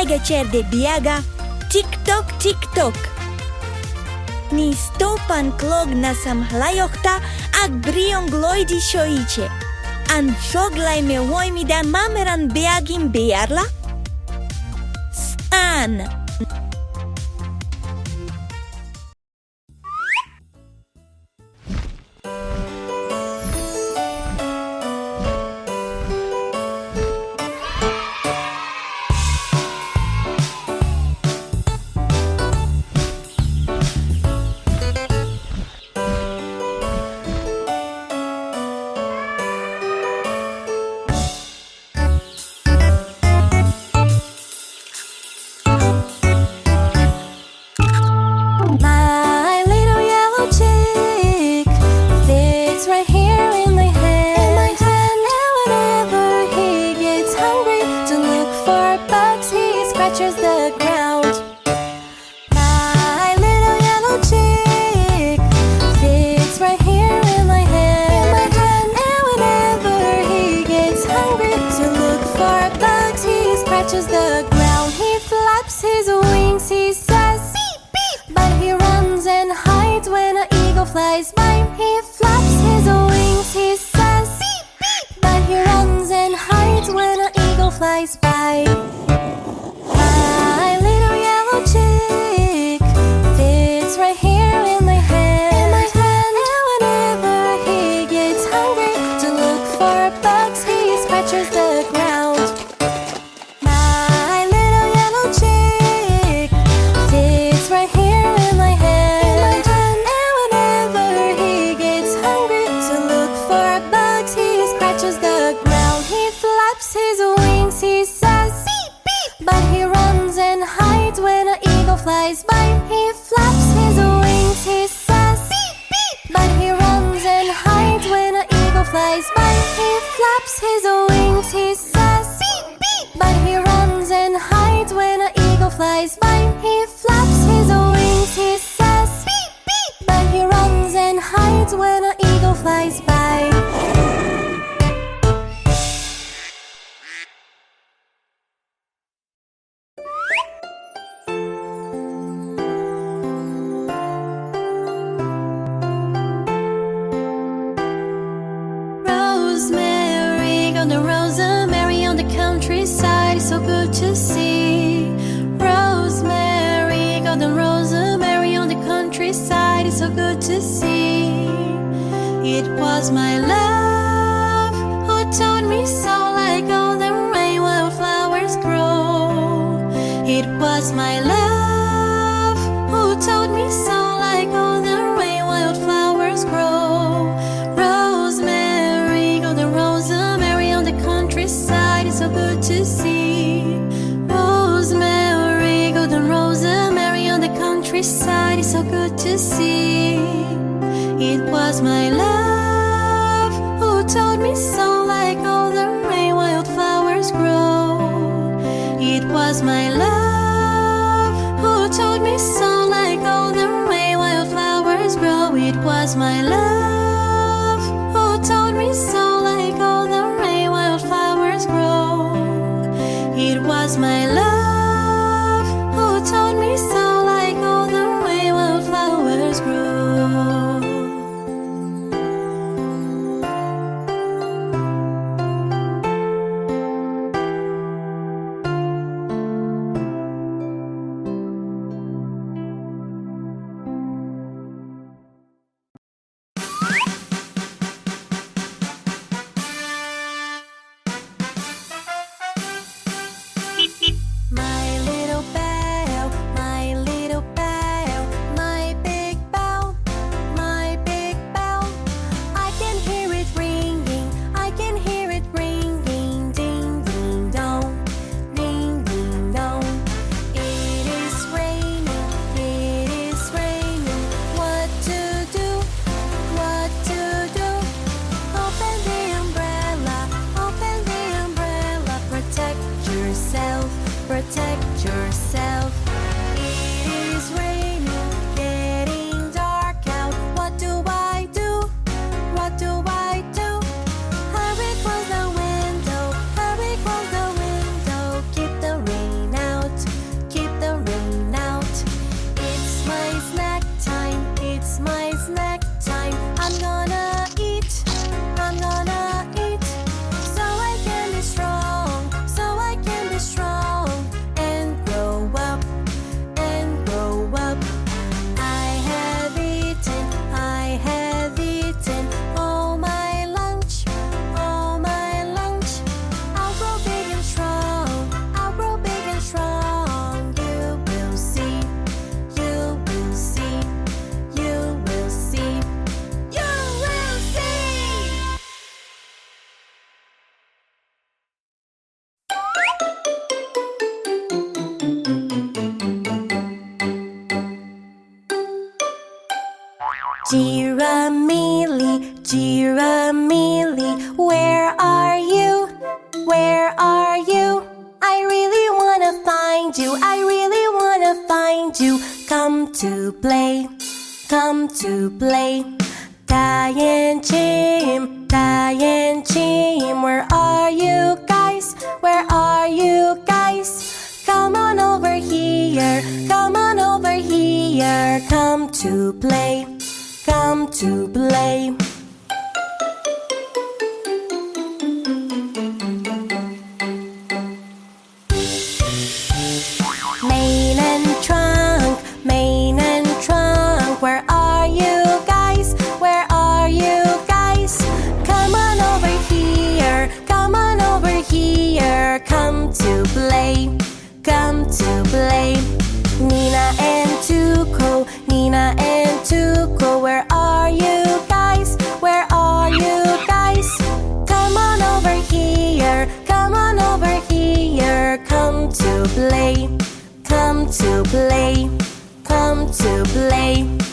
Beaga chair de Beaga, tic-toc. Ní stopan Clog Samhlaíochta ag brion gloidi shoiche. An Foghlaim hoimida mameran beagin bearla? Stan! where are you? I really wanna find you, I really wanna find you. Come to play, come to play. Diane Jim, where are you guys? Where are you guys? Come on over here, come on over here. Come to play, come to play. Mane and trunk, where are you guys? Where are you guys? Come on over here, come on over here. Come to play, come to play. Nina and Tuco, where are you guys? Where are you guys? Come on over here, come on over here. Come to play, come to play, come to play.